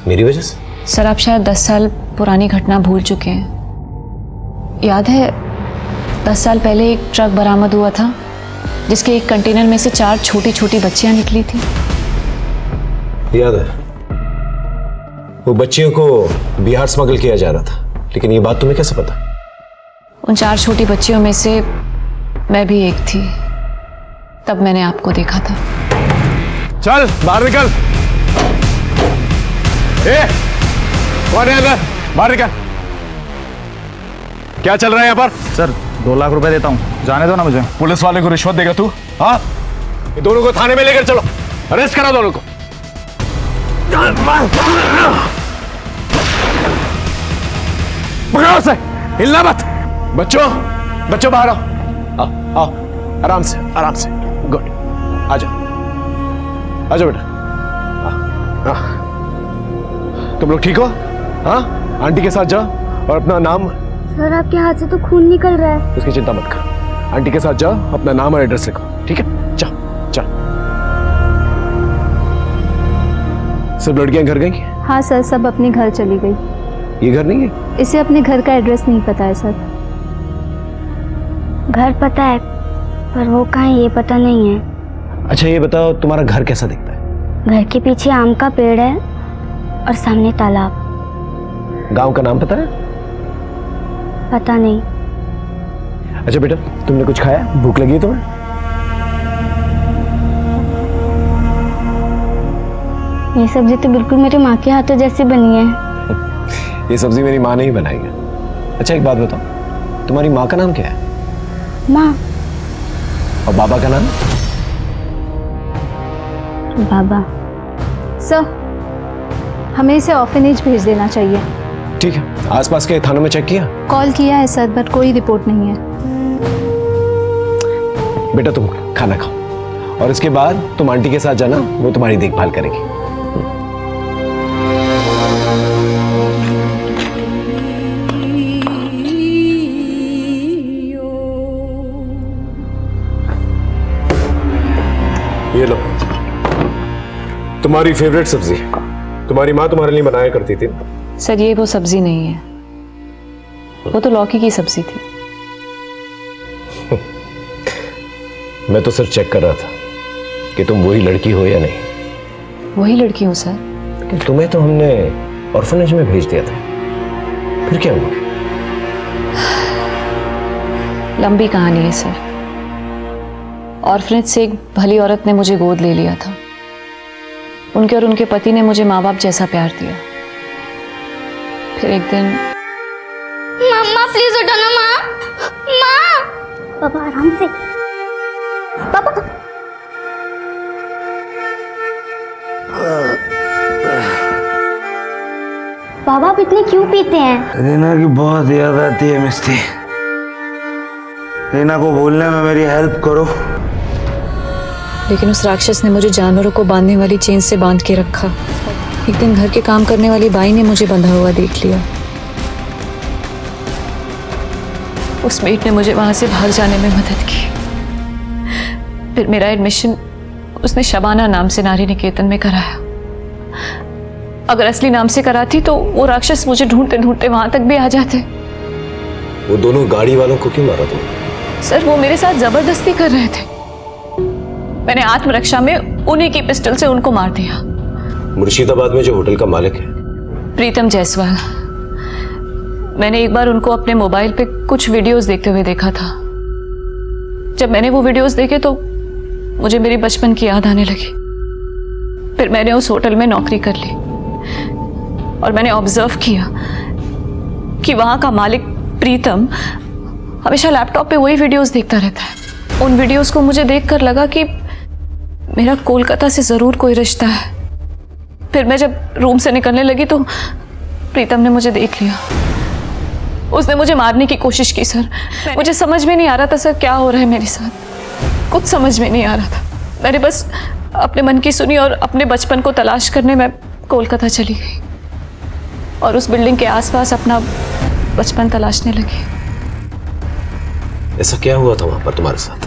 मेरी वजह से? सर आप शायद 10 साल पुरानी घटना भूल चुके हैं। याद है 10 साल पहले एक ट्रक बरामद हुआ था जिसके एक कंटेनर में से 4 छोटी छोटी बच्चियां निकली थी। याद है, वो बच्चियों को बिहार स्मगल किया जा रहा था, लेकिन ये बात तुम्हें कैसे पता? उन 4 छोटी बच्चियों में से मैं भी एक थी, तब मैंने आपको देखा था। चल बाहर निकल। कौन है अंदर? बाहर निकल। क्या चल रहा है यहाँ पर? सर 2 लाख रुपए देता हूँ, जाने दो ना मुझे। पुलिस वाले को रिश्वत देगा तू? हाँ, ये दोनों को थाने में लेकर चलो, अरेस्ट करा दोनों को। पकड़ो उसे, हिलना मत। बच्चों बाहर आओ, आओ आराम से आराम से। गुड, आ जाओ बेटा। तुम लोग ठीक हो? हाँ, आंटी के साथ जाओ और अपना नाम। सर आपके हाथ से तो खून निकल रहा है। उसकी चिंता मत कर, आंटी के साथ जाओ, अपना नाम और एड्रेस लिखो, ठीक है? जाओ जाओ। सब लड़कियां घर गई? हाँ सर, सब अपने घर चली गई। ये घर नहीं है? इसे अपने घर का एड्रेस नहीं पता है सर। घर पता है पर वो कहाँ है ये पता नहीं है। अच्छा ये बताओ, तुम्हारा घर कैसा दिखता है? घर के पीछे आम का पेड़ है और सामने तालाब। गांव का नाम पता है? पता नहीं। अच्छा बेटा, तुमने कुछ खाया? भूख लगी है तुम्हें? ये सब्जी तो बिल्कुल मेरी माँ के हाथों जैसी बनी है। ये सब्जी मेरी माँ ने ही बनाई है। अच्छा एक बात बताओ, तुम्हारी माँ का नाम क्या है? माँ। और बाबा का नाम? बाबा। सर हमें इसे ऑर्फनेज भेज देना चाहिए। ठीक है, आसपास के थानों में चेक किया? कॉल किया है सर, बट कोई रिपोर्ट नहीं है। बेटा तुम खाना खाओ और इसके बाद तुम आंटी के साथ जाना, वो तुम्हारी देखभाल करेगी। ये लो, तुम्हारी फेवरेट सब्जी, तुम्हारी माँ तुम्हारे लिए बनाया करती थी। सर ये वो सब्जी नहीं है, वो तो लौकी की सब्जी थी। मैं तो सिर्फ चेक कर रहा था कि तुम वही लड़की हो या नहीं। वही लड़की हूँ सर। कि तुम्हें तो हमने ऑर्फनेज में भेज दिया था, फिर क्या हुआ? लंबी कहानी है सर। ऑर्फनेज से एक भली औरत ने मुझे गोद ले लिया था। उनके और उनके पति ने मुझे माँ बाप जैसा प्यार दिया। फिर एक दिन मम्मा प्लीज उठो ना माँ। माँ। पापा आराम से। पापा। पापा आप इतने क्यों पीते हैं? रीना की बहुत याद आती है मिस्टी। रीना को भूलने में मेरी हेल्प करो। लेकिन उस राक्षस ने मुझे जानवरों को बांधने वाली चेन से बांध के रखा। एक दिन घर के काम करने वाली बाई ने मुझे बंधा हुआ देख लिया। उस मेट ने मुझे वहां से भाग जाने में मदद की। फिर मेरा एडमिशन उसने शबाना नाम से नारी निकेतन में कराया। अगर असली नाम से कराती तो वो राक्षस मुझे ढूंढते ढूंढते वहां तक भी आ जाते। वो दोनों गाड़ी वालों को क्यों मारा तुम? सर वो मेरे साथ जबरदस्ती कर रहे थे। मैंने आत्मरक्षा में उन्हीं की पिस्टल से उनको मार दिया। मुर्शिदाबाद में जो होटल का मालिक है प्रीतम जायसवाल, मैंने एक बार उनको अपने मोबाइल पे कुछ वीडियोस देखते हुए देखा था। जब मैंने वो वीडियोस देखे तो मुझे मेरी बचपन की याद आने लगी। फिर मैंने उस होटल में नौकरी कर ली और मैंने ऑब्जर्व किया कि वहां का मालिक प्रीतम हमेशा लैपटॉप पे वही वीडियोस देखता रहता है। उन वीडियोस को मुझे देखकर लगा कि मेरा कोलकाता से जरूर कोई रिश्ता है। फिर मैं जब रूम से निकलने लगी तो प्रीतम ने मुझे देख लिया। उसने मुझे मारने की कोशिश की सर। मुझे समझ में नहीं आ रहा था सर क्या हो रहा है मेरे साथ। कुछ समझ में नहीं आ रहा था। मैंने बस अपने मन की सुनी और अपने बचपन को तलाश करने में कोलकाता चली गई और उस बिल्डिंग के आसपास अपना बचपन तलाशने लगी। ऐसा क्या हुआ था वहां पर तुम्हारे साथ?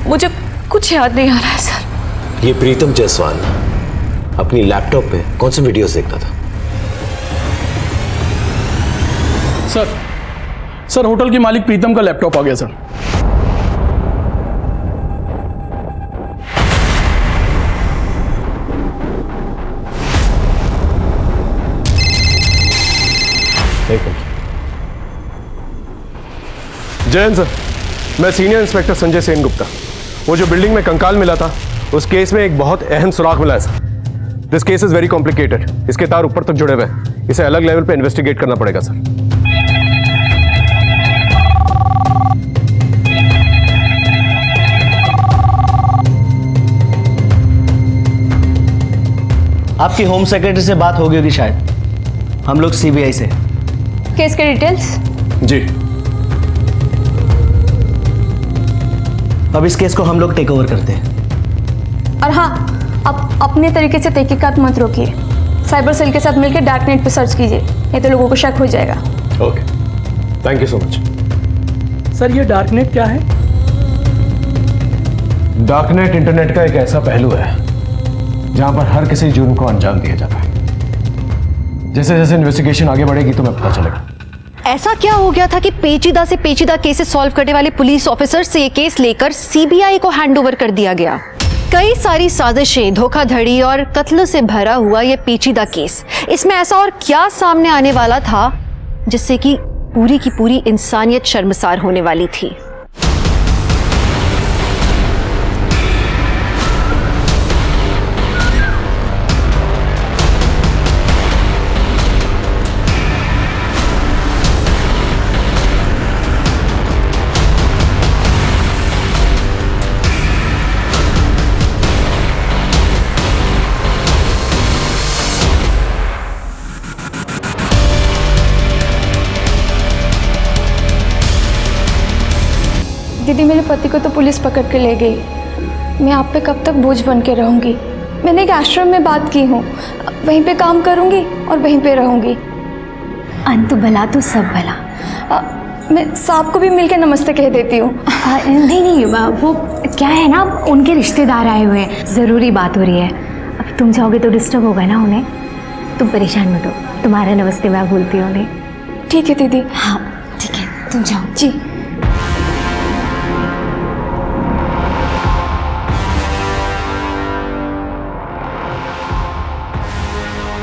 मुझे कुछ याद नहीं आ रहा है सर। ये प्रीतम जायसवाल अपनी लैपटॉप पे कौन सी वीडियोस देखता था? सर होटल के मालिक प्रीतम का लैपटॉप आ गया सर। जयंत सर, मैं सीनियर इंस्पेक्टर संजय सेन गुप्ता। वो जो बिल्डिंग में कंकाल मिला था उस केस में एक बहुत अहम सुराग मिला है sir. This case is very complicated. इसके तार ऊपर तक जुड़े हुए हैं। इसे अलग लेवल पे इन्वेस्टिगेट करना पड़ेगा सर। आपकी होम सेक्रेटरी से बात होगी होगी शायद। हम लोग सीबीआई से। केस के डिटेल्स? जी। अब इस केस को हम लोग टेक ओवर करते हैं। और हाँ, आप अपने तरीके से तहकीकात मत रोकिए। साइबर सेल के साथ मिलकर डार्क नेट पे सर्च कीजिए, नहीं तो लोगों को शक हो जाएगा। Okay, thank you so much. Sir ये डार्क नेट क्या है? डार्क नेट इंटरनेट का एक ऐसा पहलू है जहां पर हर किसी जुर्म को अंजाम दिया जाता है। जैसे जैसे इन्वेस्टिगेशन आगे बढ़ेगी तुम्हें पता चलेगा। ऐसा क्या हो गया था कि पेचीदा से पेचीदा केसेस सॉल्व करने वाले पुलिस ऑफिसर से ये केस लेकर सीबीआई को हैंडओवर कर दिया गया? कई सारी साजिशें, धोखाधड़ी और कत्ल से भरा हुआ ये पेचीदा केस, इसमें ऐसा और क्या सामने आने वाला था जिससे कि पूरी की पूरी इंसानियत शर्मसार होने वाली थी? दीदी, मेरे पति को तो पुलिस पकड़ के ले गई। मैं आप पे कब तक बोझ बन के रहूंगी? मैंने एक आश्रम में बात की हूँ, वहीं पे काम करूंगी और वहीं पे रहूंगी। अंत भला तो सब भला। मैं सांप को भी मिलके नमस्ते कह देती हूँ। नहीं नहीं, वो क्या है ना, उनके रिश्तेदार आए हुए हैं, ज़रूरी बात हो रही है। अब तुम जाओगे तो डिस्टर्ब होगा ना उन्हें। तुम परेशान मत हो, तुम्हारा नमस्ते मैं भूलती हूँ उन्हें। ठीक है दीदी। हाँ ठीक है, तुम जाओ। जी।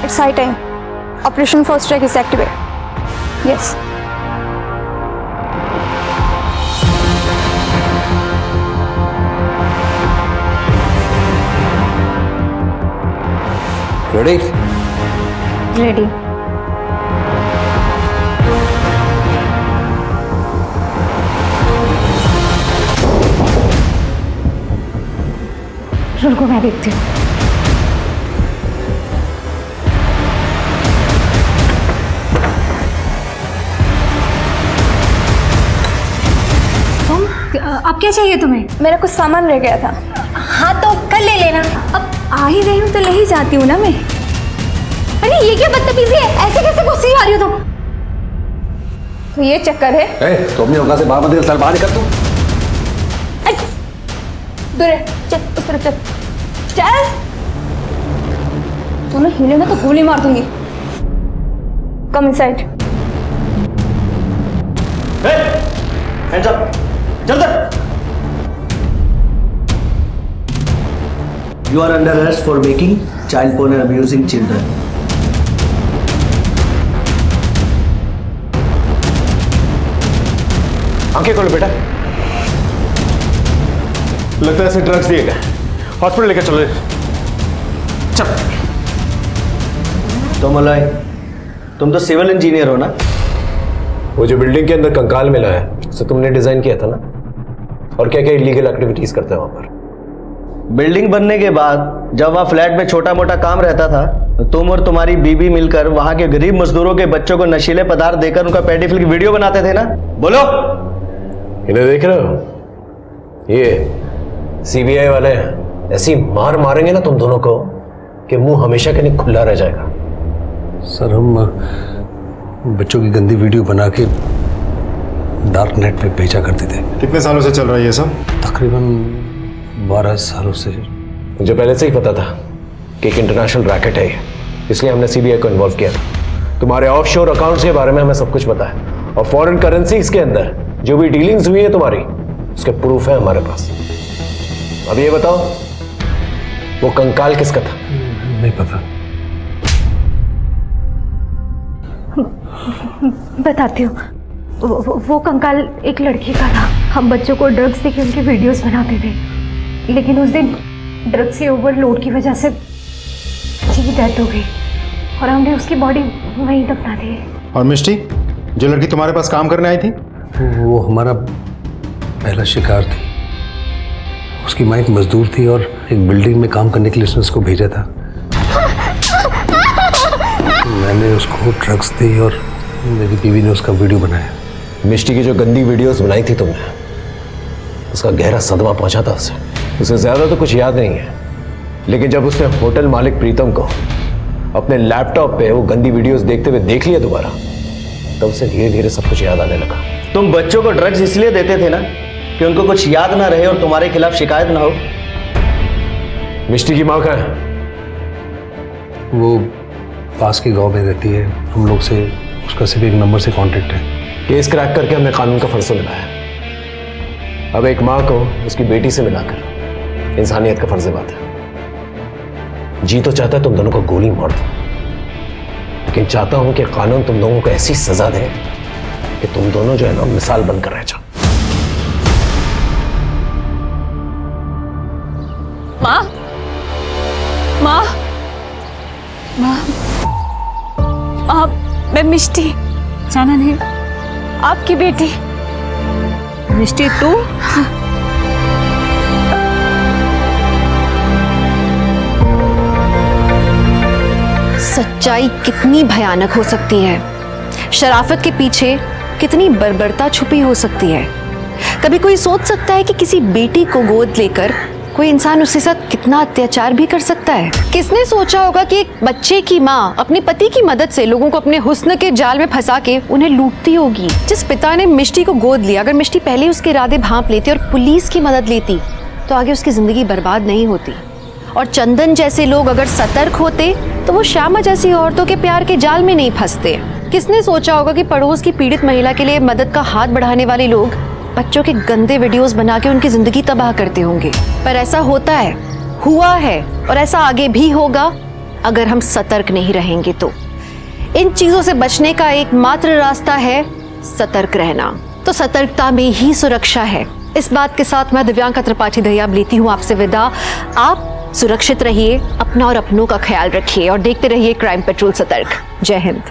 It's high time. Operation First Strike is activated. Yes. Ready? Ready. रुको, मैं देखती हूँ। अब क्या चाहिए तुम्हें? मेरा कुछ सामान रह गया था। हाँ तो कल ले लेना। अब आ ही रही हूँ तो ले ही जाती हूँ ना मैं। अरे ये क्या बदतमीजी है, ऐसे कैसे गुस्से आ रही हो तुम? तो ये चक्कर है। तो अपनी औकात से बाहर मत निकल, बाहर निकल तू। दूर है, चल उस तरफ चल। चल, तूने हिले ना तो गोली मार दूंगी। Come inside. हैंड्स अप, जल्दी। You are under arrest for making child porn and abusing children. आंखें खोलो बेटा। लगता है इसे ड्रग्स दिए गए। हॉस्पिटल लेकर चलो। चल। तो मलय, तुम तो सिविल इंजीनियर हो ना? वो जो बिल्डिंग के अंदर कंकाल मिला है उसे तुमने डिजाइन किया था ना? और क्या क्या इलीगल एक्टिविटीज करते हैं वहां पर? बिल्डिंग बनने के बाद जब वहाँ फ्लैट में छोटा मोटा काम रहता था तो तुम और तुम्हारी बीबी मिलकर वहाँ के गरीब मजदूरों के बच्चों को नशीले पदार्थ देकर उनका पेडोफिल की वीडियो बनाते थे ना? बोलो। इन्हें देख रहे हो? ये सीबीआई वाले ऐसी मार मारेंगे ना तुम दोनों को कि मुंह हमेशा के लिए खुला रह जाएगा। सर हम बच्चों की गंदी वीडियो बना के डार्क नेट पे बेचा करते थे। कितने सालों से चल रहा है ये सब? तकरीबन 12 सालों से। मुझे पहले से ही पता था कि एक इंटरनेशनल रैकेट है ये, इसलिए हमने सीबीआई को इन्वॉल्व किया। तुम्हारे ऑफशोर अकाउंट्स के बारे में हमें सब कुछ पता है और फॉरेन करेंसीज के अंदर जो भी डीलिंग्स हुई है तुम्हारी, उसके प्रूफ है हमारे पास। अब ये बताओ, वो कंकाल किसका था? नहीं पता। बताती हूँ। वो कंकाल एक लड़की का था। हम बच्चों को ड्रग्स देके उनके वीडियोस बनाते थे, लेकिन उस दिन ड्रग्स के ओवरलोड की वजह से उसकी डेथ हो गई और हमने उसकी बॉडी वहीं दफना दी। और मिष्टी, जो लड़की तुम्हारे पास काम करने आई थी? वो हमारा पहला शिकार थी। उसकी माँ एक मजदूर थी और एक बिल्डिंग में काम करने के लिए उसने उसको भेजा था। मैंने उसको ड्रग्स दी और मेरी बीवी ने उसका वीडियो बनाया। मिष्टी की जो गंदी वीडियोस बनाई थी तुमने, उसका गहरा सदमा पहुंचा था उसे ज्यादा तो कुछ याद नहीं है, लेकिन जब उसने होटल मालिक प्रीतम को अपने लैपटॉप पे वो गंदी वीडियोस देखते हुए देख लिया दोबारा, तब उसे धीरे धीरे सब कुछ याद आने लगा। तुम बच्चों को ड्रग्स इसलिए देते थे ना कि उनको कुछ याद ना रहे और तुम्हारे खिलाफ शिकायत ना हो। मिष्टी की माँ कहाँ है? वो पास के गांव में रहती है। हम लोग से उसका सिर्फ एक नंबर से कांटेक्ट है। केस क्रैक करके हमने कानून का फर्ज निभाया। अब एक माँ को उसकी बेटी से मिलाकर इंसानियत का फर्ज निभाता है। जी तो चाहता है तुम दोनों को गोली मार दो, लेकिन चाहता हूं कि कानून तुम दोनों को ऐसी सजा दे कि तुम दोनों जो है ना मिसाल बनकर रह जाओ। माँ, माँ, माँ, माँ, मैं मिष्टी, जाना नहीं, आपकी बेटी मिष्टी। तू? सच्चाई कितनी भयानक हो सकती है, शराफत के पीछे कितनी बर्बरता छुपी हो सकती है। कभी कोई सोच सकता है कि किसी बेटी को गोद लेकर कोई इंसान उसके साथ कितना अत्याचार भी कर सकता है? किसने सोचा होगा कि एक बच्चे की माँ अपने पति की मदद से लोगों को अपने हुस्न के जाल में फंसा के उन्हें लूटती होगी। जिस पिता ने मिष्टी को गोद लिया, अगर मिष्टी पहले उसके इरादे भांप लेती और पुलिस की मदद लेती तो आगे उसकी जिंदगी बर्बाद नहीं होती। और चंदन जैसे लोग अगर सतर्क होते तो वो श्यामा जैसी औरतों के प्यार के जाल में नहीं फंसते। किसने सोचा होगा कि पड़ोस की पीड़ित महिला के लिए मदद का हाथ बढ़ाने वाले लोग बच्चों के गंदे वीडियोस बना के उनकी जिंदगी तबाह करते होंगे? पर ऐसा होता है, हुआ है और ऐसा आगे भी होगा अगर हम सतर्क नहीं रहेंगे तो। इन चीजों से बचने का एकमात्र रास्ता है सतर्क रहना। तो सतर्कता में ही सुरक्षा है। इस बात के साथ मैं दिव्यांका त्रिपाठी दहिया लेती हूँ आपसे विदा। आप सुरक्षित रहिए, अपना और अपनों का ख्याल रखिए और देखते रहिए क्राइम पेट्रोल सतर्क। जय हिंद।